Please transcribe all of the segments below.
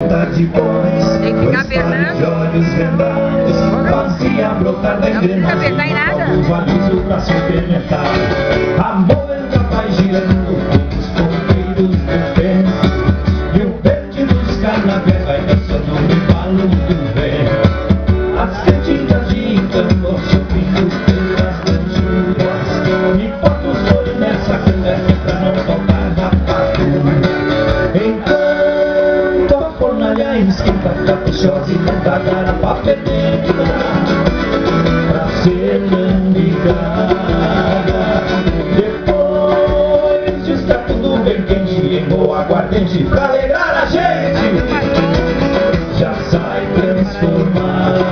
Tem que ficar apertando. Não precisa apertar em nada. A moeda vai girando os ponteiros do tempo, e o verde dos carnavéis vai dançando no embalo do vento. As cantigas de então vão subindo pelas canjuras, e bota os olhos nessa candeia pra não faltar rapadura. Enquanto a fornalha esquenta, caprichosa e tenta dar a papeleta pra ser lambicada. Depois de estar tudo bem quente, em boa aguardente pra alegrar a gente, já sai transformado.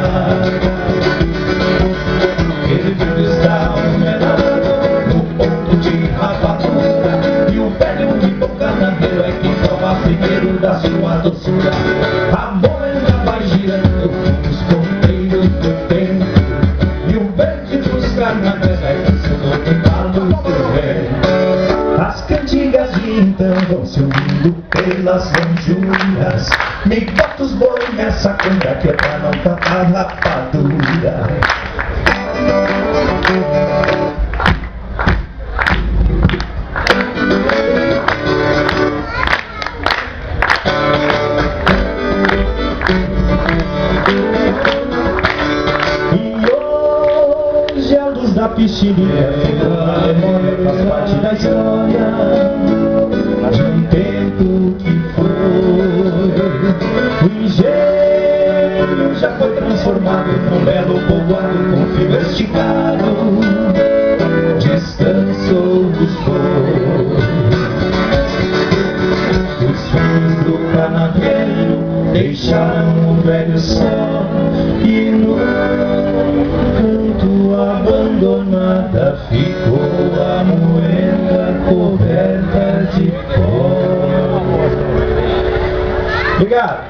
Ele tudo está humedado no ponto de rapadura, e o velho de boca na beira é quem prova primeiro da sua doçura. A moeda vai girando os ponteiros do tempo, e o verde dos carnavéis vai dançando no embalo do vento. As cantigas de então vão se ouvindo pelas lonjuras, me bota os boi nessa canga que é pra não tapar rapadura. Da piscininha ficou na memória, faz parte da história de um tempo que foi. O engenho já foi transformado num belo povoado com fio esticado, descansou dos bois. Os filhos do carnaveiro deixaram o velho sol, e no canto abandonada ficou a moeda coberta de pó. Obrigado.